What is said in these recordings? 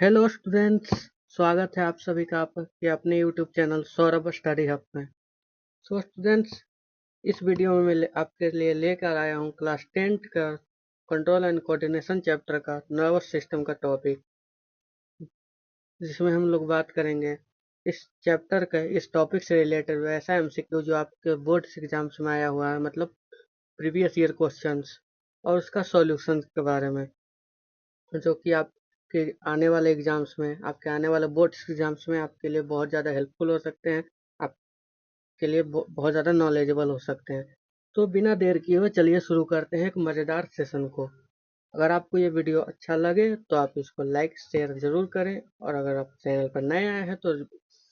Hello students, स्वागत है आप सभी का आपके अपने YouTube channel Saurabh Study Hub में। सो स्टूडेंट्स, इस वीडियो में मैं आपके लिए लेकर आया हूँ क्लास 10th का कंट्रोल एंड कोऑर्डिनेशन चैप्टर का नर्वस सिस्टम का टॉपिक, जिसमें हम लोग बात करेंगे इस चैप्टर का इस टॉपिक से रिलेटेड वैसा एमसीक्यू जो आपके बोर्ड एग्जाम्स में आया हुआ है, मतलब प्रीवियस ईयर क्वेश्चंस और उसका सॉल्यूशन के बारे में, जो कि आपके आने वाले एग्जाम्स में, आपके आने वाले बोर्ड एग्जाम्स में आपके लिए बहुत ज़्यादा हेल्पफुल हो सकते हैं, आपके लिए बहुत ज़्यादा नॉलेजेबल हो सकते हैं। तो बिना देर किए हुए चलिए शुरू करते हैं एक मज़ेदार सेशन को। अगर आपको ये वीडियो अच्छा लगे तो आप इसको लाइक शेयर ज़रूर करें, और अगर आप चैनल पर नए आए हैं तो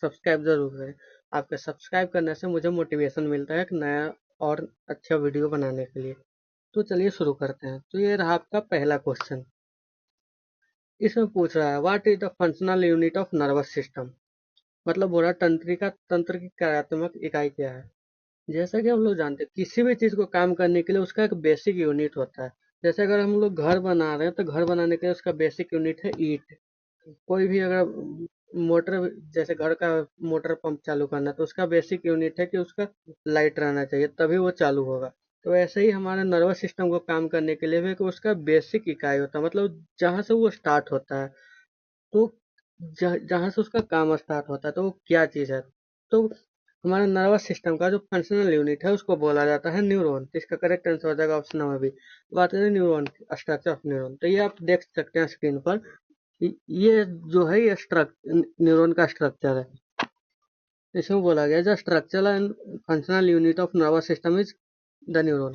सब्सक्राइब ज़रूर करें। आपके सब्सक्राइब करने से मुझे मोटिवेशन मिलता है एक नया और अच्छा वीडियो बनाने के लिए। तो चलिए शुरू करते हैं। तो ये रहा आपका पहला क्वेश्चन। इसमें पूछ रहा है what is the functional unit of nervous system, मतलब बोला तंत्र की कार्यात्मक इकाई क्या है। जैसा कि हम लोग जानते हैं, किसी भी चीज को काम करने के लिए उसका एक बेसिक यूनिट होता है। जैसे अगर हम लोग घर बना रहे हैं तो घर बनाने के लिए उसका बेसिक यूनिट है ईंट। कोई भी अगर मोटर, जैसे घर का मोटर पंप चालू करना, तो उसका बेसिक यूनिट है कि उसका लाइट रहना चाहिए, तभी वो चालू होगा। तो ऐसे ही हमारे नर्वस सिस्टम को काम करने के लिए भी कि उसका बेसिक इकाई होता है, मतलब जहाँ से वो स्टार्ट होता है। तो जहाँ से उसका काम स्टार्ट होता है, तो वो क्या चीज़ है। तो हमारे नर्वस सिस्टम का जो फंक्शनल यूनिट है उसको बोला जाता है न्यूरॉन। तो इसका करेक्ट आंसर हो जाएगा ऑप्शन नंबर बी। बात करें न्यूरॉन की, स्ट्रक्चर ऑफ न्यूरॉन, तो ये आप देख सकते हैं स्क्रीन पर। ये जो है ये न्यूरॉन का स्ट्रक्चर है। इसमें बोला गया जो structural and functional unit of nervous system is the neuron,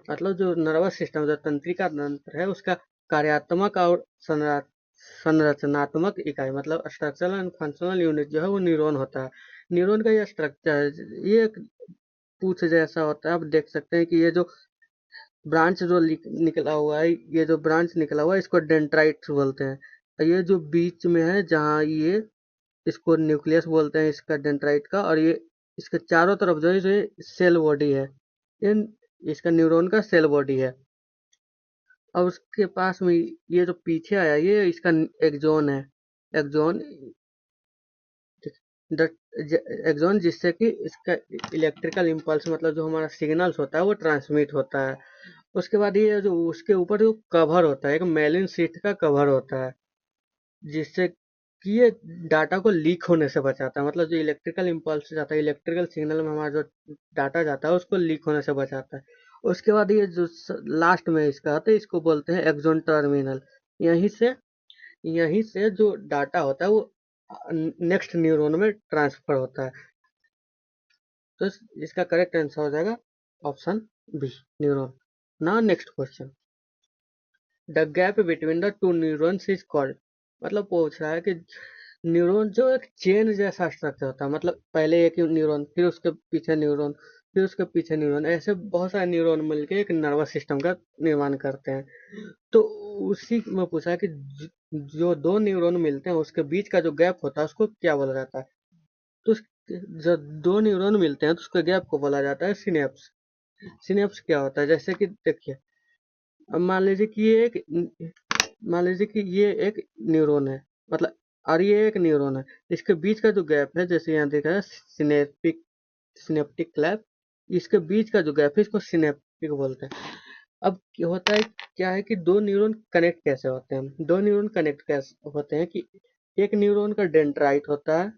मतलब जो नर्वस सिस्टम, जो तंत्रिका तंत्र है, उसका कार्यात्मक और संरचनात्मक इकाई, मतलब स्ट्रक्चरल एंड फंक्शनल यूनिट जो है वो न्यूरॉन होता है। न्यूरॉन का ये स्ट्रक्चर, ये एक पूछ जैसा होता है। आप देख सकते हैं कि ये जो ब्रांच जो निकला हुआ है, ये जो ब्रांच निकला हुआ है इसको डेंड्राइट्स बोलते हैं। और ये जो बीच में है जहाँ ये, इसको न्यूक्लियस बोलते हैं इसका, डेंड्राइट का। और ये इसके चारों तरफ जो है ये सेल बॉडी है, ये इसका न्यूरॉन का सेल बॉडी है। और उसके पास में ये जो पीछे आया ये इसका एक्सॉन है। एक्सॉन, एक्सॉन जिससे कि इसका इलेक्ट्रिकल इम्पल्स, मतलब जो हमारा सिग्नल्स होता है वो ट्रांसमिट होता है। उसके बाद ये जो उसके ऊपर जो कवर होता है, एक मेलिन शीट का कवर होता है, जिससे कि ये डाटा को लीक होने से बचाता है, मतलब जो इलेक्ट्रिकल इम्पल्स जाता है, इलेक्ट्रिकल सिग्नल में हमारा जो डाटा जाता है उसको लीक होने से बचाता है। उसके बाद ये जो लास्ट में इसका आता है, इसको बोलते हैं एक्सॉन टर्मिनल। यहीं से यहीं से जो डाटा होता है वो नेक्स्ट न्यूरॉन में ट्रांसफर होता है। तो इसका करेक्ट आंसर हो जाएगा option B, neuron. Now next question, the gap between the two neurons is called, मतलब पूछ रहा है कि न्यूरॉन जो एक चेन जैसा स्ट्रक्चर होता है, मतलब पहले एक न्यूरॉन, फिर उसके पीछे न्यूरॉन, फिर उसके पीछे न्यूरॉन, ऐसे बहुत सारे न्यूरॉन मिलके एक नर्वस सिस्टम का निर्माण करते हैं। तो उसी में पूछा है कि जो दो न्यूरॉन मिलते हैं उसके बीच का जो गैप होता है उसको क्या बोला जाता है। तो जब दो न्यूरॉन मिलते हैं तो उसके गैप को बोला जाता है सिनेप्स। सिनेप्स क्या होता है, जैसे कि देखिए, अब मान लीजिए कि ये एक न्यूरॉन है, मतलब, और ये एक न्यूरॉन है। इसके बीच का जो गैप है, जैसे यहाँ देखा है सिनेप्टिक क्लैप, इसके बीच का जो गैप है इसको सिनेप्टिक बोलते हैं। अब क्या होता है, क्या है कि दो न्यूरॉन कनेक्ट कैसे होते हैं, दो न्यूरॉन कनेक्ट कैसे होते हैं कि एक न्यूरॉन का डेंड्राइट होता है,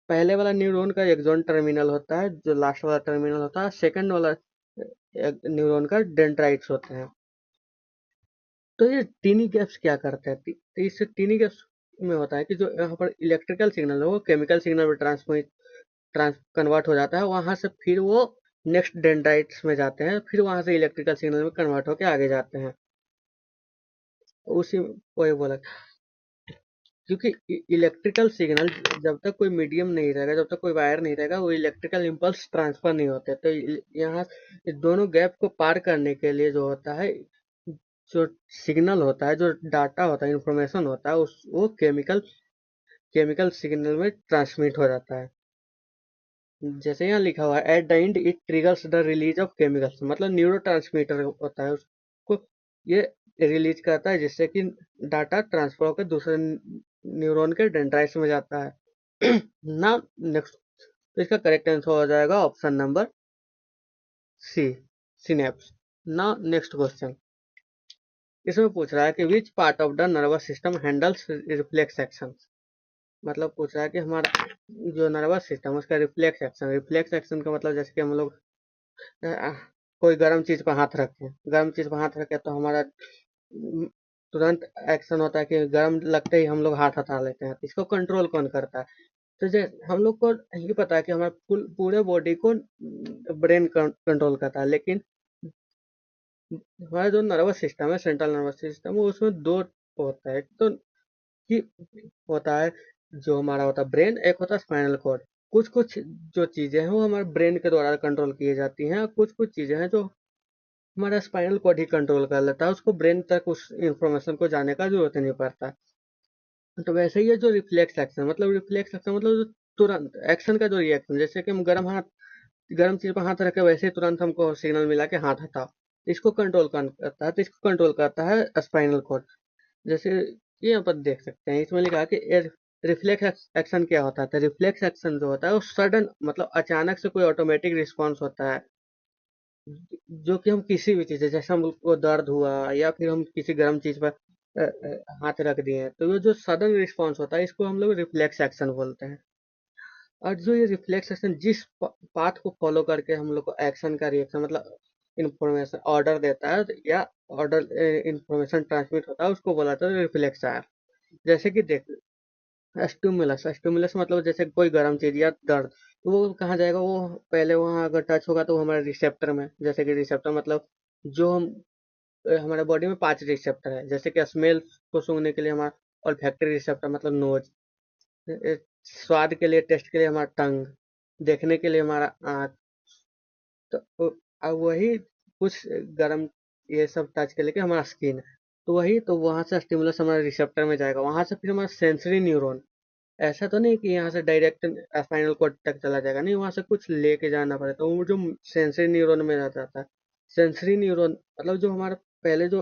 पहले वाला न्यूरॉन का एक्सॉन टर्मिनल होता है, जो लास्ट वाला टर्मिनल होता है, सेकंड वाला न्यूरॉन का डेंड्राइट्स होते हैं। तो ये टीनी गैप्स क्या करते हैं, तो इस टीनी गैप्स में होता है कि जो यहाँ पर इलेक्ट्रिकल सिग्नल है वो केमिकल सिग्नल में ट्रांस कन्वर्ट हो जाता है, वहां से फिर वो नेक्स्ट डेंड्राइट्स में जाते हैं, फिर वहां से इलेक्ट्रिकल सिग्नल में कन्वर्ट होकर आगे जाते हैं। उसी वही बोला, क्योंकि इलेक्ट्रिकल सिग्नल, जब तक कोई मीडियम नहीं रहेगा, जब तक कोई वायर नहीं रहेगा, वो इलेक्ट्रिकल इम्पल्स ट्रांसफर नहीं होते। तो यहाँ इस दोनों गैप को पार करने के लिए जो होता है, जो सिग्नल होता है, जो डाटा होता है, इंफॉर्मेशन होता है, उस वो केमिकल सिग्नल में ट्रांसमिट हो जाता है। जैसे यहाँ लिखा हुआ है at the end it triggers the release of chemicals, मतलब न्यूरो होता है उसको, ये रिलीज करता है, जिससे कि डाटा ट्रांसफर होकर दूसरे न्यूरॉन के डेंड्राइट्स में जाता है। ना नेक्स्ट, तो इसका करेक्ट आंसर हो जाएगा ऑप्शन नंबर सी, सिनेप्स। ना नेक्स्ट क्वेश्चन, इसमें पूछ रहा है कि which part of the nervous system handles reflex action. मतलब पूछ रहा है कि हमारा जो नर्वस सिस्टम उसका रिफ्लेक्स एक्शन का मतलब जैसे कि हम लोग अ, कोई गर्म चीज पर हाथ रखें, गर्म चीज पर हाथ रखें तो हमारा तुरंत एक्शन होता है कि गर्म लगते ही हम लोग हाथ हटा लेते हैं। इसको कंट्रोल कौन करता है? तो जैसे हम लोग को ये पता है कि हमारे पूरे बॉडी को ब्रेन कंट्रोल करता है, लेकिन हमारा जो नर्वस सिस्टम है, सेंट्रल नर्वस सिस्टम, वो उसमें दो होता है। एक तो कि होता है जो हमारा होता है ब्रेन, एक होता है स्पाइनल कॉर्ड। कुछ कुछ जो चीजें हैं वो हमारे ब्रेन के द्वारा कंट्रोल की जाती हैं, और कुछ कुछ चीजें हैं जो हमारा स्पाइनल कॉर्ड ही कंट्रोल कर लेता है, उसको ब्रेन तक उस इंफॉर्मेशन को जाने का जरूरत नहीं पड़ता। तो वैसे ही है जो रिफ्लेक्स एक्शन मतलब जो तुरंत एक्शन का जो रिएक्शन, जैसे कि हम गर्म चीज पर हाथ रखे वैसे ही तुरंत हमको सिग्नल मिला कि हाथ हटाओ। इसको कंट्रोल कौन करता है? तो इसको कंट्रोल करता है स्पाइनल कॉर्ड। जैसे ये यहाँ पर देख सकते हैं, इसमें लिखा है कि रिफ्लेक्स एक्शन क्या होता है। तो रिफ्लेक्स एक्शन जो होता है वो सडन मतलब अचानक से कोई ऑटोमेटिक रिस्पॉन्स होता है, जो कि हम किसी भी चीज, जैसे हमको दर्द हुआ या फिर हम किसी गर्म चीज पर हाथ रख दिए हैं, तो ये जो सडन रिस्पॉन्स होता है इसको हम लोग रिफ्लेक्स एक्शन बोलते हैं। और जो ये रिफ्लेक्स एक्शन जिस पाथ को फॉलो करके हम लोग को एक्शन का रिएक्शन मतलब इंफॉर्मेशन ऑर्डर देता है या ऑर्डर इंफॉर्मेशन ट्रांसमिट होता है, उसको बोला जाता है रिफ्लेक्स। जैसे कि देख, स्टिमुलस स्टिमुलस मतलब जैसे कोई गर्म चीज या दर्द, तो वो कहाँ जाएगा? वो पहले वहां अगर टच होगा तो वो हमारे रिसेप्टर में, जैसे कि रिसेप्टर मतलब जो हम हमारे बॉडी में 5 रिसेप्टर है। जैसे कि स्मेल को सूंघने के लिए हमारा ऑल्फैक्टरी रिसेप्टर मतलब नोज, स्वाद के लिए टेस्ट के लिए हमारा टंग, देखने के लिए हमारा आँख। तो अब वही कुछ गरम ये सब टच के लेके हमारा स्किन, तो वही तो वहां से स्टिमुलस हमारे रिसेप्टर में जाएगा, वहां से फिर हमारा सेंसरी न्यूरॉन। ऐसा तो नहीं कि यहाँ से डायरेक्ट स्पाइनल कॉर्ड तक चला जाएगा, नहीं, वहां से कुछ लेके जाना पड़ेगा, तो वो जो सेंसरी न्यूरॉन में जाता है। सेंसरी न्यूरॉन मतलब जो हमारा पहले जो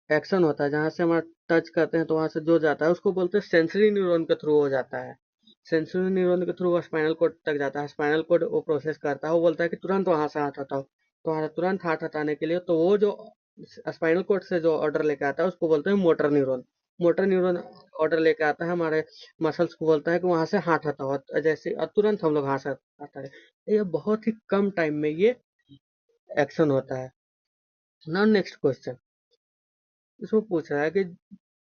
एक्शन होता है, जहाँ से हमारा टच करते हैं तो वहां से जो जाता है उसको बोलते हैं सेंसरी न्यूरॉन के थ्रू हो जाता है। सेंसरी न्यूरॉन के थ्रू वो स्पाइनल कोड तक जाता है, स्पाइनल कोड वो प्रोसेस करता है, वो बोलता है कि तुरंत वहां से हाथ हटाओ। तो हमारा तुरंत हाथ हटाने के लिए तो वो जो स्पाइनल कोड से जो ऑर्डर लेके आता है उसको बोलते हैं motor neuron. Motor neuron order लेके आता है हमारे मसल्स को, बोलता है कि वहां से हाथ हटाओ, और जैसे और तुरंत हम लोग हाथ हटाते हैं। ये बहुत ही कम टाइम में ये एक्शन होता है। नाउ नेक्स्ट क्वेश्चन, इसमें पूछ रहा है कि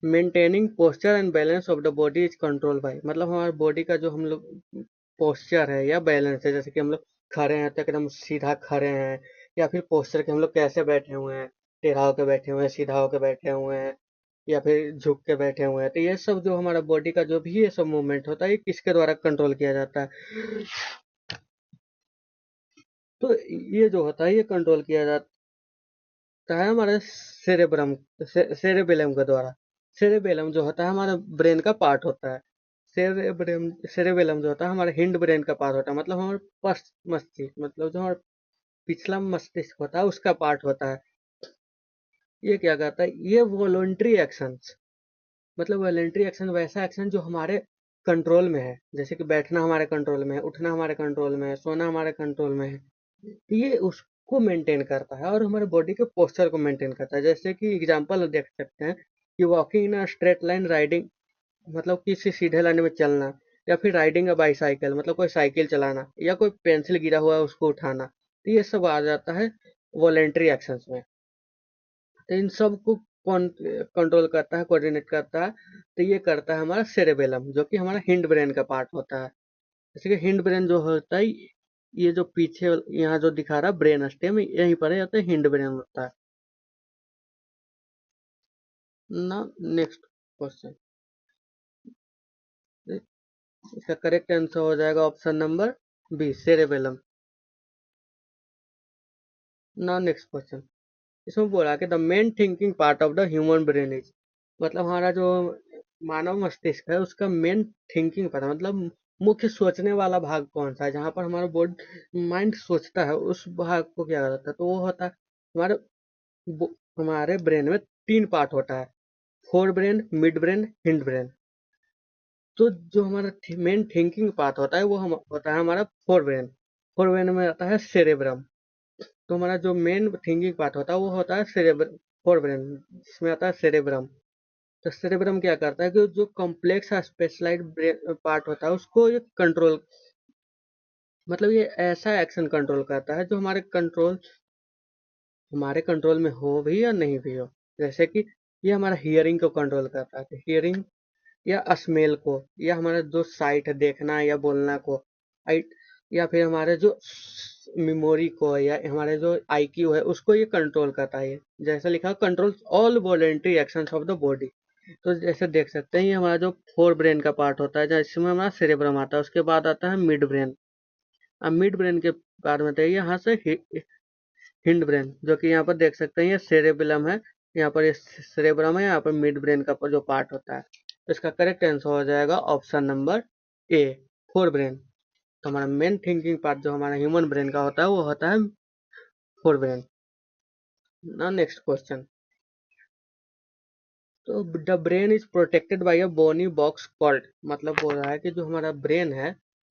maintaining posture and balance of the body is control by, मतलब हमारे बॉडी का जो हम लोग पोस्चर है या बैलेंस है, जैसे कि हम लोग खड़े हैं तो एकदम सीधा खड़े हैं, या फिर पोस्चर के हम लोग कैसे बैठे हुए हैं, टेढ़ा होके बैठे हुए हैं, सीधा होके बैठे हुए हैं, या फिर झुक के बैठे हुए हैं, तो ये सब जो हमारा बॉडी का जो भी ये सब मूवमेंट होता है ये किसके द्वारा कंट्रोल किया जाता है? तो ये जो होता है ये कंट्रोल किया जाता है हमारे सेरेब्रम सेरेबेलम के द्वारा। सेरेबेलम जो होता है हमारा ब्रेन का पार्ट होता है। सेरेबेलम जो होता है हमारे हिंड ब्रेन का पार्ट होता है, मतलब हमारे पश्च मस्तिष्क मतलब जो हमारा पिछला मस्तिष्क होता है उसका पार्ट होता है। ये क्या कहता है? ये वॉलंटरी एक्शंस, मतलब वॉलंटरी एक्शन वैसा एक्शन जो हमारे कंट्रोल में है, जैसे कि बैठना हमारे कंट्रोल में है, उठना हमारे कंट्रोल में है, सोना हमारे कंट्रोल में है, ये उसको मेंटेन करता है और हमारे बॉडी के पोस्चर को मेंटेन करता है। जैसे कि एग्जांपल देख सकते हैं कि walking in a straight line, riding मतलब किसी सीधे लाइन में चलना, या फिर राइडिंग अ बाईसाइकिल मतलब कोई साइकिल चलाना, या कोई पेंसिल गिरा हुआ है उसको उठाना, तो ये सब आ जाता है वॉलेंट्री एक्शंस में। तो इन सब को कौन कंट्रोल करता है, कोऑर्डिनेट करता है? तो ये करता है हमारा सेरेबेलम, जो कि हमारा हिंड ब्रेन का पार्ट होता है। जैसे कि हिंड ब्रेन जो होता है, ये जो पीछे यहाँ जो दिखा रहा है ब्रेन स्टेम, यहीं पर है, तो हिंड ब्रेन होता है ना। नेक्स्ट क्वेश्चन, इसका करेक्ट आंसर हो जाएगा ऑप्शन नंबर बी, सेरेबेलम। ना नेक्स्ट क्वेश्चन, इसमें बोला कि the main thinking part of the human brain is, मतलब हमारा जो मानव मस्तिष्क है उसका मेन थिंकिंग पार्ट मतलब मुख्य सोचने वाला भाग कौन सा है, जहाँ पर हमारा बॉडी माइंड सोचता है, उस भाग को क्या कहता है? तो वो होता है हमारा हमारे ब्रेन में 3 पार्ट होता है, fore brain, mid brain, hind brain. तो जो हमारा मेन थिंकिंग पार्ट होता है वो होता है हमारा फोर ब्रेन। फोर ब्रेन में आता है सेरेब्रम। तो हमारा जो मेन थिंकिंग पार्ट होता है वो होता है सेरेब्रम, फोर ब्रेन, जिसमें आता है सेरेब्रम। तो सेरेब्रम क्या करता है कि जो कॉम्प्लेक्स स्पेशलाइज्ड पार्ट होता है उसको ये कंट्रोल, मतलब ये ऐसा एक्शन कंट्रोल करता है जो हमारे कंट्रोल में हो भी या नहीं भी हो। जैसे कि ये हमारा हियरिंग को कंट्रोल करता है, हियरिंग या स्मेल को, या हमारा जो साइट है देखना या बोलना को, या फिर हमारे जो मेमोरी को, या हमारे जो आईक्यू है उसको ये कंट्रोल करता है। जैसे लिखा control all voluntary actions of the body. तो जैसे देख सकते हैं ये हमारा जो फोर ब्रेन का पार्ट होता है, जिसमें हमारा सेरेब्रम आता है, उसके बाद आता है मिड ब्रेन। अब मिड ब्रेन के बाद में यहाँ से हिंड ब्रेन, जो कि यहाँ पर देख सकते हैं ये सेरेबेलम है, यहाँ पर ये सेरेब्रम है, यहाँ पर मिड ब्रेन का जो पार्ट होता है। तो इसका करेक्ट आंसर हो जाएगा option number A, fore brain. तो हमारा मेन थिंकिंग पार्ट जो हमारा ह्यूमन ब्रेन का होता है वो होता है फोर ब्रेन। ना नेक्स्ट क्वेश्चन। तो the brain is protected by a bony box called, मतलब बोल रहा है कि जो हमारा ब्रेन है,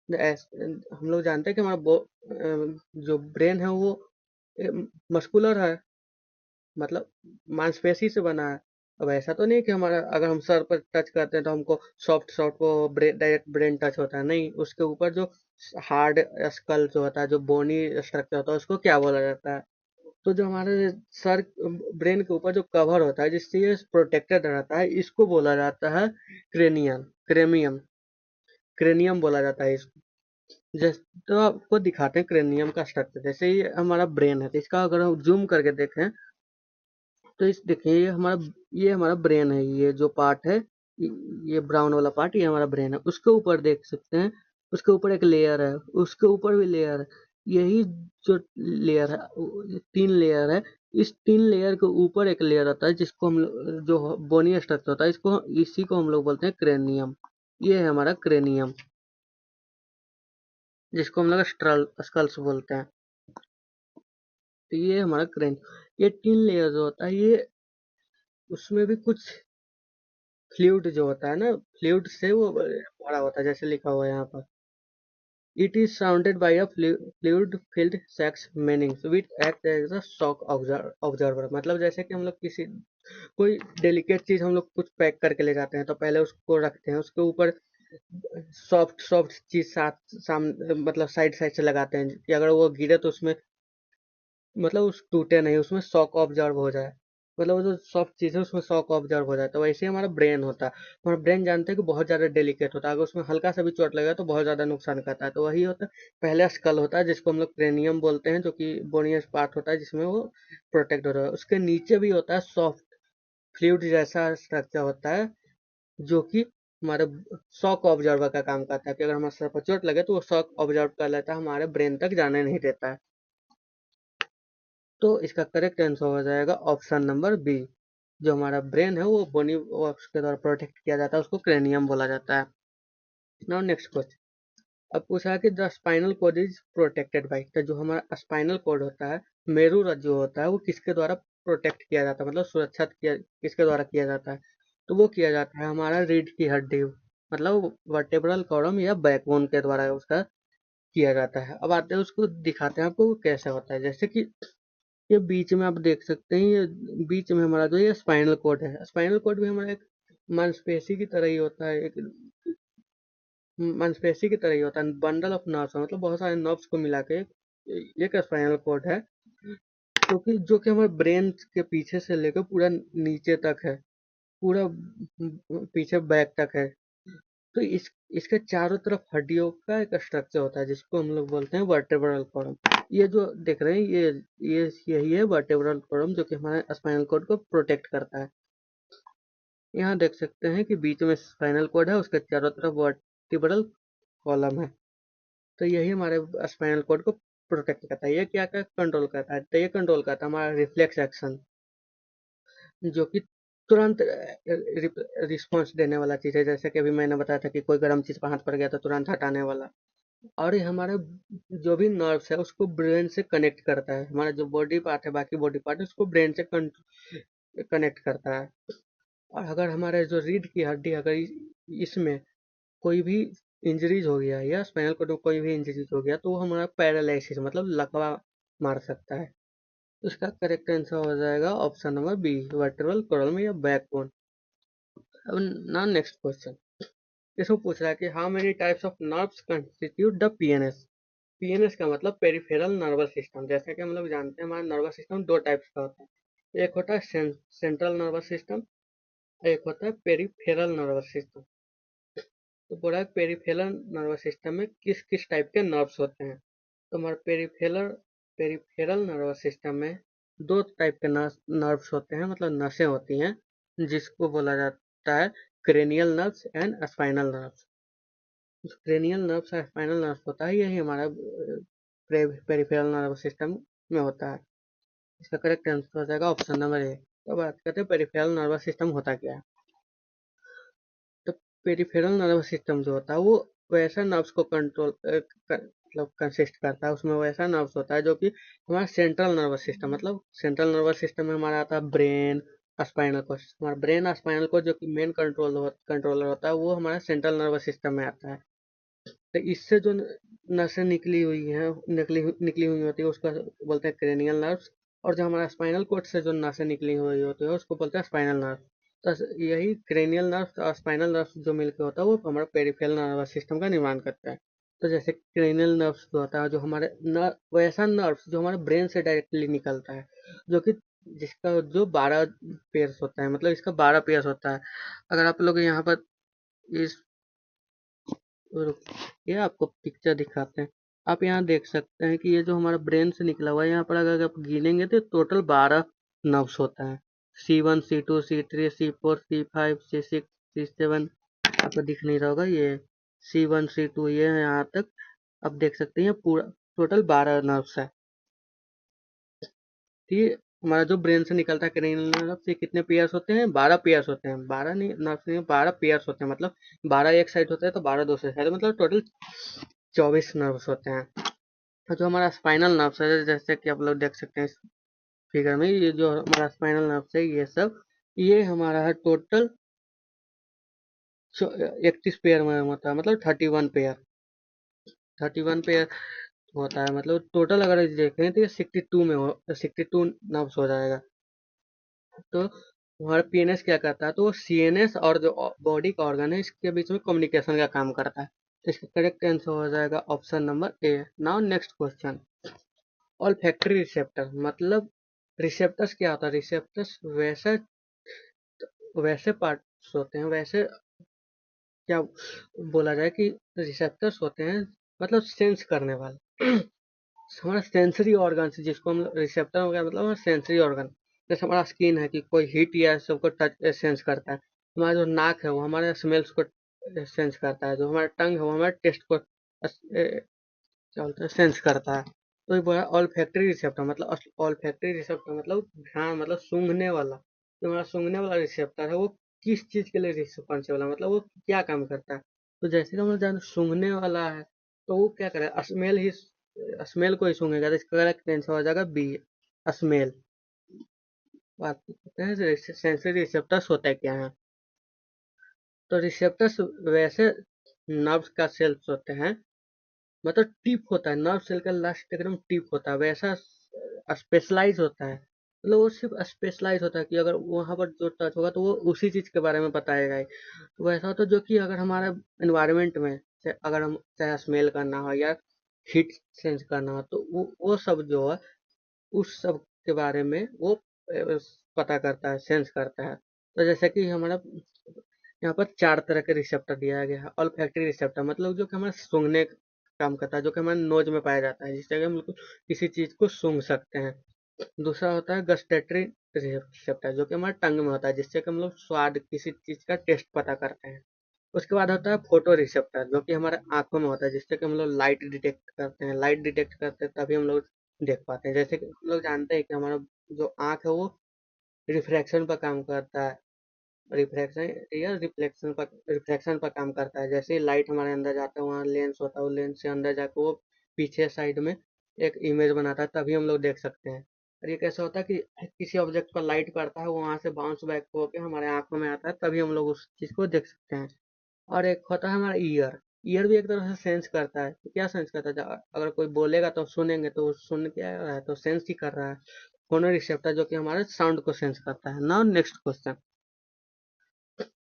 हम लोग जानते हैं कि जो ब्रेन है वो मस्कुलर है, मतलब मांसपेशी से बना है। अब ऐसा तो नहीं कि हमारा अगर हम सर पर टच करते हैं तो हमको सॉफ्ट सॉफ्ट को डायरेक्ट ब्रेन टच होता है, नहीं, उसके ऊपर जो हार्ड स्कल जो होता है, जो बोनी स्ट्रक्चर होता है, उसको क्या बोला जाता है। तो जो हमारे सर ब्रेन के ऊपर जो कवर होता है जिससे ये प्रोटेक्टेड रहता है, इसको बोला जाता है क्रेनियम, क्रेमियम, क्रेनियम बोला जाता है इसको। जैसे तो आपको दिखाते हैं क्रेनियम का स्ट्रक्चर। जैसे ये हमारा ब्रेन है, तो इसका अगर हम जूम करके देखें तो इस देखिए ये हमारा ब्रेन है, ये जो पार्ट है, ये ब्राउन वाला पार्ट, ये हमारा ब्रेन है। उसके ऊपर देख सकते हैं, उसके ऊपर एक लेयर है, उसके ऊपर भी लेयर है। यही जो लेयर है, ये 3 लेयर है। इस 3 लेयर के ऊपर एक लेयर आता है जिसको जो बोनी स्ट्रक्चर होता है, इसी को हम लोग बोलते हैं क्रेनियम। ये है हमारा क्रेनियम, जिसको हम लोग स्कल्स बोलते हैं। तो ये हमारा क्रेन, ये 3 लेयर जो होता है, ये उसमें भी कुछ फ्लूइड जो होता है ना, फ्लूइड से वो भरा होता है, जैसे लिखा हुआ है यहाँ पर। It is surrounded by a fluid filled sacs meninges which act as a shock observer. मतलब जैसे कि हम लोग कोई डेलिकेट चीज हम लोग कुछ पैक करके ले जाते हैं, तो पहले उसको रखते हैं, उसके ऊपर सॉफ्ट सॉफ्ट चीज मतलब साइड साइड से लगाते हैं कि अगर वो गिरे तो उसमें, मतलब उस टूटे नहीं, उसमें शॉक ऑब्जर्व हो जाए, मतलब वो जो सॉफ्ट चीज है उसमें शॉक ऑब्जर्व हो जाए। तो वैसे ही हमारा ब्रेन होता है। हमारा ब्रेन जानते हैं कि बहुत ज्यादा डेलिकेट होता है, अगर उसमें हल्का सा भी चोट लगेगा तो बहुत ज्यादा नुकसान करता है। तो वही होता है, पहले स्कल होता है जिसको हम लोग क्रेनियम बोलते हैं, जो कि बोनियस पार्ट होता है जिसमें वो प्रोटेक्ट होता है। उसके नीचे भी होता है सॉफ्ट फ्लूइड जैसा स्ट्रक्चर होता है, जो कि हमारे शॉक ऑब्जर्वर का काम करता है, कि अगर हमारे सर पर चोट लगे तो वो शॉक ऑब्जर्व कर लेता है, हमारे ब्रेन तक जाने नहीं देता है। तो इसका करेक्ट आंसर हो जाएगा ऑप्शन नंबर बी। जो हमारा ब्रेन है वो बोनी बॉक्स के द्वारा प्रोटेक्ट किया जाता है, उसको क्रेनियम बोला जाता है। Now next question. अब पूछा है कि the spinal cord is protected by, तो जो हमारा स्पाइनल कॉर्ड होता है, मेरुरज्जु जो होता है, वो किसके द्वारा प्रोटेक्ट किया जाता है, मतलब सुरक्षित किया किसके द्वारा किया जाता है। तो वो किया जाता है हमारा रीढ़ की हड्डी, मतलब वर्टेब्रल कॉलम या बैकबोन के द्वारा उसका किया जाता है। अब आते हैं उसको दिखाते हैं आपको वो कैसे होता है। जैसे कि ये बीच में आप देख सकते हैं, ये बीच में हमारा जो ये स्पाइनल कॉर्ड है, स्पाइनल कॉर्ड भी हमारा एक मांसपेशी की तरह ही होता है, एक मांसपेशी की तरह ही होता है, बंडल ऑफ नर्व्स, मतलब बहुत सारे नर्व्स को मिला के एक स्पाइनल कॉर्ड है, जो कि हमारे ब्रेन के पीछे से लेकर पूरा नीचे तक है, पूरा पीछे बैक तक है। तो इसके चारों तरफ हड्डियों का एक स्ट्रक्चर होता है जिसको हम लोग बोलते हैं वर्टेब्रल कॉलम। ये जो देख रहे हैं ये यही है वर्टेब्रल कॉलम, जो कि हमारे स्पाइनल कॉर्ड को प्रोटेक्ट करता है। यहाँ देख सकते हैं कि बीच में स्पाइनल कॉर्ड है, उसके चारों तरफ वर्टिब्रल कॉलम है। तो यही हमारे स्पाइनल कॉर्ड को प्रोटेक्ट करता है। ये क्या क्या कंट्रोल करता है, तो ये कंट्रोल करता है हमारा रिफ्लेक्स एक्शन, जो कि तुरंत रिस्पॉन्स देने वाला चीज है। जैसे कि अभी मैंने बताया था कि कोई गर्म चीज पर हाथ पड़ गया तो तुरंत हटाने वाला, और ये हमारे जो भी नर्व्स है उसको ब्रेन से कनेक्ट करता है। हमारा जो बॉडी पार्ट है, बाकी बॉडी पार्ट है, उसको ब्रेन से कनेक्ट करता है। और अगर हमारे जो रीढ़ की हड्डी अगर इसमें कोई भी इंजरीज हो गया या स्पाइनल कोड में कोई भी इंजरीज हो गया तो वो हमारा पैरालिसिस मतलब लकवा मार सकता है। तो इसका करेक्ट आंसर हो जाएगा option number B, vertebral column या बैकबोन। अब ना नेक्स्ट क्वेश्चन, इसको पूछ रहा है कि how many types of nerves constitute the PNS. PNS का मतलब पेरिफेरल नर्वस सिस्टम। जैसे कि हम लोग जानते हैं हमारा नर्वस सिस्टम दो टाइप्स का होता है, एक होता है सेंट्रल नर्वस सिस्टम, एक होता है पेरिफेरल नर्वस सिस्टम। तो बोला है पेरिफेरल नर्वस सिस्टम में किस किस टाइप के नर्व्स होते हैं। तो हमारे पेरिफेरल नर्वस सिस्टम में दो टाइप के नर्व्स होते हैं, मतलब नसें होती हैं, जिसको बोला जाता है cranial nerves and spinal nerves. जो क्रेनियल नर्व्स और स्पाइनल नर्व्स होता है यही हमारा पेरिफेरल नर्वस सिस्टम में होता है। इसका करेक्ट आंसर हो जाएगा ऑप्शन नंबर ए। तो बात करते हैं पेरिफेरल नर्वस सिस्टम होता क्या है। तो पेरिफेरल नर्वस सिस्टम जो होता है वो वैसा नर्व्स को कंट्रोल मतलब कंसिस्ट करता है। उसमें वैसा नर्व्स होता है जो कि हमारा सेंट्रल नर्वस सिस्टम, मतलब सेंट्रल नर्वस सिस्टम में हमारा आता है ब्रेन, स्पाइनल को। हमारा ब्रेन स्पाइनल को जो कि मेन कंट्रोलर होता है वो हमारा सेंट्रल नर्वस सिस्टम में आता है। तो इससे जो नसें निकली हुई हैं, निकली हुई होती है उसको बोलते हैं क्रेनियल नर्व्स। और जो हमारा स्पाइनल कोड से जो नसें निकली हुई होती है उसको बोलते हैं स्पाइनल नर्व। तो यही क्रेनियल नर्व और स्पाइनल नर्व जो मिलकर होता है वो हमारा पेरिफेरल नर्वस सिस्टम का निर्माण करता है। तो जैसे क्रेनियल नर्व्स जो होता है जो हमारे वैसा नर्व्स जो हमारे ब्रेन से डायरेक्टली निकलता है, जो कि जिसका जो 12 पेयर्स होता है, मतलब इसका 12 पेयर्स होता है। अगर आप लोग यहाँ पर इस ये आपको पिक्चर दिखाते हैं। आप यहाँ देख सकते हैं कि ये जो हमारा ब्रेन से निकला हुआ है यहाँ पर अगर आप गिनेंगे तो टोटल 12 नर्व्स होता है। C1, C2, C3, C4, C5, C6, C7। आपको दिख नहीं रहा होगा, ये C1, C2 ये है यहाँ तक। आप देख सकते हैं पूरा टोटल 12 नर्व्स है। ठीक, हमारा जो ब्रेन से निकलता है क्रेनियल नर्व से कितने पेयर्स होते हैं, 12 पेयर्स होते हैं। 12 नहीं, नर्व नहीं, 12 पेयर्स होते हैं, मतलब 12 एक साइड होता है तो 12 दूसरे साइड, मतलब टोटल 24 नर्व्स होते हैं। और जो हमारा स्पाइनल नर्व्स है जैसे कि आप लोग देख सकते हैं इस फिगर में, ये जो हमारा स्पाइनल नर्व्स है ये सब ये हमारा है टोटल 31 पेयर में होता है, मतलब 31 पेयर होता है। मतलब टोटल अगर देखें तो ये 62 में हो, 62 नर्व्स हो जाएगा। तो हमारा पीएनएस क्या करता है, तो वो सीएनएस और जो बॉडी का ऑर्गन है इसके बीच में कम्युनिकेशन का काम करता है। तो इसका करेक्ट आंसर हो जाएगा option number A. Now next question, olfactory receptor मतलब रिसेप्टर्स क्या होता है। रिसेप्टर्स वैसे वैसे पार्ट्स होते हैं, वैसे क्या बोला जाए कि रिसेप्टर्स होते हैं मतलब सेंस करने वाले हमारा सेंसरी ऑर्गन जिसको हम रिसेप्टर हो गया, मतलब हमारा सेंसरी ऑर्गन। जैसे हमारा स्किन है कि कोई हीट या सबको टच सेंस करता है। हमारा जो नाक है वो हमारे स्मेल्स को सेंस करता है। जो हमारा टंग है वो हमारे टेस्ट को क्या बोलते हैं सेंस करता है। तो ये बोला ऑल फैक्ट्री रिसेप्टर, मतलब ऑल फैक्ट्री रिसेप्टर मतलब घ्राण, मतलब सूंघने वाला। जो हमारा सूंघने वाला रिसेप्टर है वो किस चीज के लिए रिस्पॉन्सिबल है, मतलब वो क्या काम करता है। तो जैसे कि हम लोग जानते सूंघने वाला है तो वो क्या करेगा, स्मेल को ही सूंघेगा। तो इसका करेक्ट आंसर हो जाएगा बी, स्मेल। बात करते हैं सेंसरी रिसेप्टर्स होता है क्या है। तो रिसेप्टर्स वैसे नर्व्स का सेल्स होते हैं, मतलब टिप होता है, नर्व सेल का लास्ट एकदम टिप होता है, वैसा स्पेशलाइज होता है। मतलब वो सिर्फ स्पेशलाइज होता है कि अगर वहां पर जो टच होगा तो वो उसी चीज के बारे में बताएगा ही। तो वैसा होता है जो कि अगर हमारा एनवायरनमेंट में अगर हम चाहे स्मेल करना हो या हीट सेंस करना हो तो वो सब जो है उस सब के बारे में वो पता करता है, सेंस करता है। तो जैसे कि हमारा यहाँ पर 4 तरह के रिसेप्टर दिया गया है। ऑल्फैक्टरी रिसेप्टर मतलब जो कि हमारे सूंघने का काम करता है, जो कि हमारे नोज में पाया जाता है, जिससे कि हम लोग किसी चीज को सूंघ सकते हैं। दूसरा होता है गस्टेटरी रिसेप्टर जो कि हमारे टंग में होता है, जिससे कि हम लोग स्वाद किसी चीज का टेस्ट पता करते हैं। उसके बाद होता है फोटो रिसेप्टर जो कि हमारे आंखों में होता है, जिससे कि हम लोग लाइट डिटेक्ट करते हैं। लाइट डिटेक्ट करते हैं तभी हम लोग देख पाते हैं। जैसे कि हम लोग जानते हैं कि हमारा जो आंख है वो रिफ्रैक्शन पर काम करता है। रिफ्लेक्शन पर काम करता है। जैसे लाइट हमारे अंदर जाता है, वहाँ लेंस होता है, वो लेंस से अंदर जाकर वो पीछे साइड में एक इमेज बनाता है, तभी हम लोग देख सकते हैं। और ये कैसे होता है कि किसी ऑब्जेक्ट पर लाइट पड़ता है, वो वहाँ से बाउंस बैक होकर हमारे आंखों में आता है, तभी हम लोग उस चीज़ को देख सकते हैं। और एक होता है हमारा ईयर। ईयर भी एक तरह से सेंस करता है। तो क्या सेंस करता है? अगर कोई बोलेगा तो सुनेंगे, तो सुन क्या रहा है, तो सेंस ही कर रहा है। फोनो रिसेप्टर जो कि हमारे साउंड को सेंस करता है। नाउ नेक्स्ट क्वेश्चन,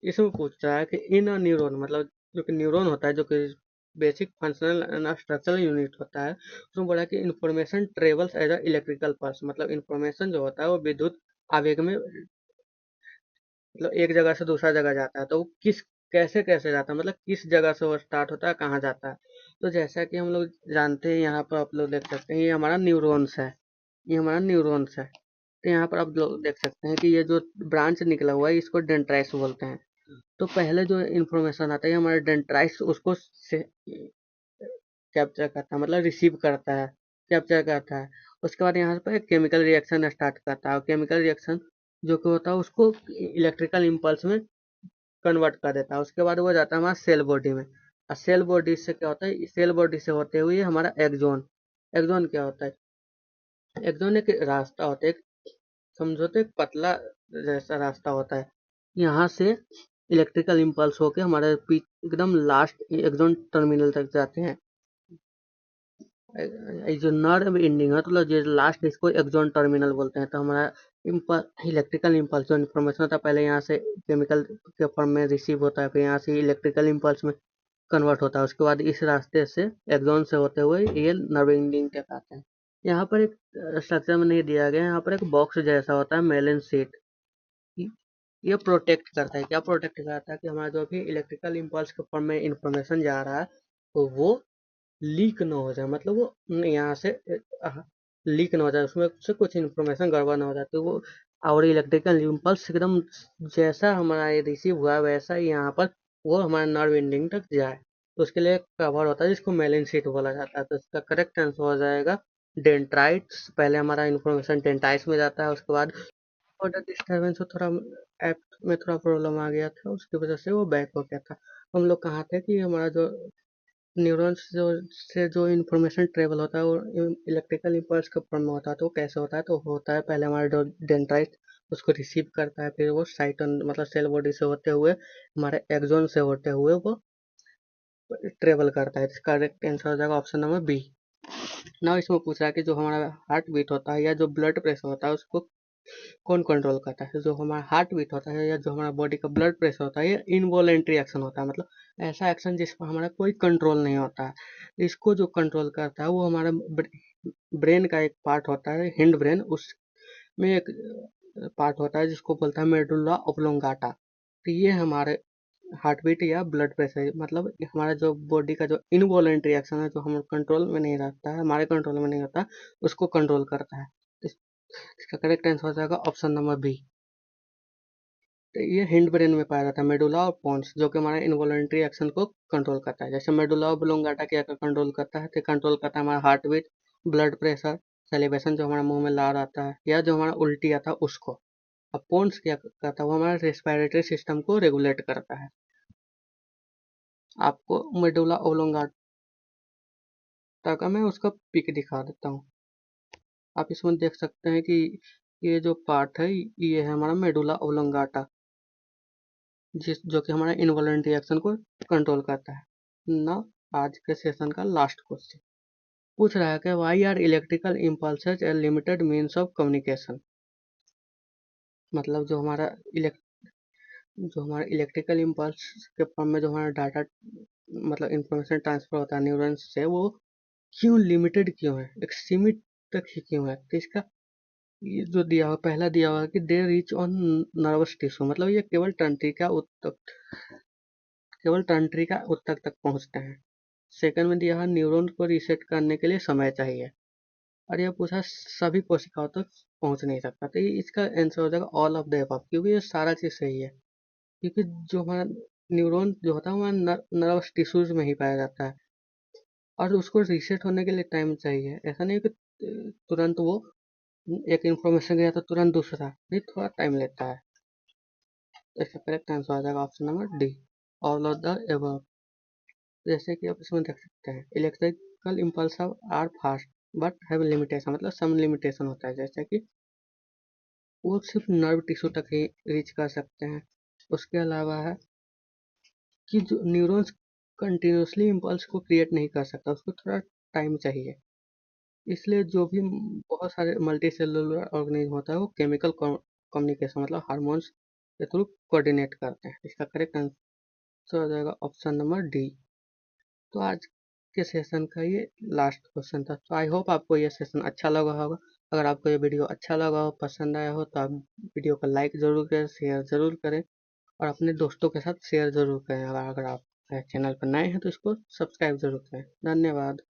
इसमें पूछ रहा है कि इन अ न्यूरॉन, मतलब जो कि न्यूरॉन होता है, जो कि basic functional and structural unit होता है, उसमें बोला कि information travels as a electrical pulse, मतलब इंफॉर्मेशन जो होता है वो विद्युत आवेग में, मतलब एक जगह से दूसरा जगह जाता है। तो वो किस कैसे कैसे जाता है, मतलब किस जगह से वो स्टार्ट होता है, कहाँ जाता है। तो जैसा कि हम लोग जानते हैं, यहाँ पर आप लोग देख सकते हैं, ये हमारा न्यूरॉन्स है। ये हमारा न्यूरॉन्स है। तो यहाँ पर आप लोग देख सकते हैं कि ये जो ब्रांच निकला हुआ है, इसको डेंड्राइट्स बोलते हैं। तो पहले जो इन्फॉर्मेशन आता है, हमारे डेंड्राइट्स उसको से कैप्चर करता है, मतलब रिसीव करता है, कैप्चर करता है। उसके बाद यहाँ पर केमिकल रिएक्शन स्टार्ट करता है, और केमिकल रिएक्शन जो कि होता है उसको इलेक्ट्रिकल इम्पल्स में कन्वर्ट कर देता है। उसके बाद वो जाता है हमारा सेल बॉडी में। और सेल बॉडी से क्या होता है, सेल बॉडी से होते हुए हमारा एक्सोन। एक्सोन क्या होता है? एक्सोन एक रास्ता होता है, समझो तो एक पतला जैसा रास्ता होता है। यहाँ से इलेक्ट्रिकल इम्पल्स होके हमारे एकदम लास्ट एक्सोन टर्मिनल तक जाते हैं। ये जो नर्व एंडिंग है, तो मतलब जो लास्ट, इसको एक्सोन टर्मिनल बोलते हैं। तो हमारा इलेक्ट्रिकल इम्पल्स जो इन्फॉर्मेशन होता है, पहले यहाँ से केमिकल के फॉर्म में रिसीव होता है, फिर यहाँ से इलेक्ट्रिकल इम्पल्स में कन्वर्ट होता है। उसके बाद इस रास्ते से एक्सोन से होते हुए ये नर्व एंडिंग तक आते हैं। यहाँ पर एक स्ट्रक्चर में नहीं दिया गया, यहाँ पर एक बॉक्स जैसा होता है, मेलन शीट। ये प्रोटेक्ट करता है। क्या प्रोटेक्ट करता है? कि हमारा जो भी इलेक्ट्रिकल इम्पल्स के फॉर्म में इंफॉर्मेशन जा रहा है, तो वो लीक ना हो जाए, मतलब वो यहाँ से लीक ना हो जाए, उसमें से कुछ इन्फॉर्मेशन गड़बड़ ना हो जाए। तो वो और इलेक्ट्रिकल इम्पल्स एकदम जैसा हमारा ये रिसीव हुआ है, वैसा ही यहाँ पर वो हमारे नर्व एंडिंग तक जाए। तो उसके लिए कवर होता है, जिसको मेलिन शीट बोला जाता है। तो इसका करेक्ट आंसर हो जाएगा डेंड्राइट्स। पहले हमारा इन्फॉर्मेशन डेंड्राइट्स में जाता है, उसके बाद ऑर्डर डिस्टर्बेंस हो, थोड़ा ऐप में थोड़ा प्रॉब्लम आ गया था, उसकी वजह से वो बैक हो गया था। हम लोग कहाँ थे कि हमारा जो न्यूरॉन्स से जो इन्फॉर्मेशन ट्रेवल होता है, वो इलेक्ट्रिकल इम्पल्स के फॉर्म में होता है। तो कैसे होता है? तो होता है पहले हमारा जो डेंड्राइट उसको रिसीव करता है, फिर वो साइटन, मतलब सेल बॉडी से होते हुए हमारे एक्सोन से होते हुए वो ट्रेवल करता है। इसका करेक्ट आंसर हो जाएगा ऑप्शन नंबर बी। ना इसमें पूछ रहा है कि जो हमारा हार्ट बीट होता है या जो ब्लड प्रेशर होता है, उसको कौन कंट्रोल करता है? जो हमारा हार्ट बीट होता है या जो हमारा बॉडी का ब्लड प्रेशर होता है, ये इनवॉलेंट्री एक्शन होता है, मतलब ऐसा एक्शन जिस पर हमारा कोई कंट्रोल नहीं होता है। इसको जो कंट्रोल करता है वो हमारा ब्रेन का एक पार्ट होता है, हिंड ब्रेन। उसमें एक पार्ट होता है जिसको बोलता है मेडुल्ला ऑब्लोंगाटा। तो ये हमारे हार्ट बीट या ब्लड प्रेशर, मतलब हमारा जो बॉडी का जो इनवॉलेंट्री एक्शन है, जो हम कंट्रोल में नहीं रहता है, हमारे कंट्रोल में नहीं होता, उसको कंट्रोल करता है। इसका करेक्ट आंसर हो जाएगा ऑप्शन नंबर बी। तो ये हिंड ब्रेन में पाया जाता है, मेडुला और पोन्स, जो कि हमारा इनवॉलंटरी एक्शन को कंट्रोल करता है। जैसे मेडुला ऑब्लोंगाटा क्या कंट्रोल करता है? तो कंट्रोल करता है हमारा heartbeat, blood pressure, salivation जो हमारा मुंह में लार आता है या जो हमारा उल्टी आता है उसको। अब पोन्स क्या करता है? वो हमारा रेस्पिरेटरी सिस्टम को रेगुलेट करता है। आपको मेडुला ऑब्लोंगाटा का मैं उसका पिक दिखा देता हूँ। आप इसमें देख सकते हैं कि ये जो पार्ट है, ये है हमारा मेडुला ऑब्लोंगाटा, जो कि हमारा इनवॉलंटरी एक्शन को कंट्रोल करता है ना। आज के सेशन का लास्ट क्वेश्चन पूछ रहा है कि why are electrical impulses a limited means of communication. मतलब जो हमारा इलेक्ट्रिकल इम्पल्स के फॉर्म में जो हमारा डाटा, मतलब इंफॉर्मेशन ट्रांसफर होता है न्यूरॉन्स से, वो क्यों लिमिटेड क्यों है, एक सीमित तक ही क्यों है? तो इसका ये जो दिया हुआ, पहला दिया हुआ है कि they reach on nervous tissue, मतलब ये केवल तंत्रिका उत्तक तक पहुंचते हैं। सेकंड में दिया है न्यूरॉन को रीसेट करने के लिए समय चाहिए। और यह पूछा सभी कोशिकाओं तक पहुंच नहीं सकता। तो इसका आंसर हो जाएगा ऑल ऑफ द अबव, क्योंकि ये सारा चीज सही है। क्योंकि जो हमारा न्यूरॉन जो होता है हमारा नर्वस टिश्यूज में ही पाया जाता है, और उसको रीसेट होने के लिए टाइम चाहिए। ऐसा नहीं कि तुरंत वो एक इंफॉर्मेशन गया तो तुरंत दूसरा नहीं, थोड़ा टाइम लेता है। तो इसका करेक्ट आंसर आ जाएगा option number D, all of the above. जैसे कि आप इसमें देख सकते हैं, electrical impulse are fast but have limitation, मतलब सम लिमिटेशन होता है, जैसे कि वो सिर्फ नर्व टिश्यू तक ही रीच कर सकते हैं। उसके अलावा है कि जो न्यूरॉन्स कंटिन्यूसली इम्पल्स को क्रिएट नहीं कर सकता, उसको थोड़ा टाइम चाहिए। इसलिए जो भी बहुत सारे मल्टी सेलुलर ऑर्गेनिज्म होता है वो केमिकल कम्युनिकेशन मतलब हार्मोन्स के थ्रू कोऑर्डिनेट करते हैं। इसका करेक्ट आंसर हो जाएगा ऑप्शन नंबर डी। तो आज के सेशन का ये लास्ट क्वेश्चन था। तो आई होप आपको ये सेशन अच्छा लगा होगा। अगर आपको ये वीडियो अच्छा लगा हो, पसंद आया हो, तो आप वीडियो को लाइक ज़रूर करें, शेयर ज़रूर करें और अपने दोस्तों के साथ शेयर ज़रूर करें। अगर आप चैनल पर नए हैं तो इसको सब्सक्राइब ज़रूर करें। धन्यवाद।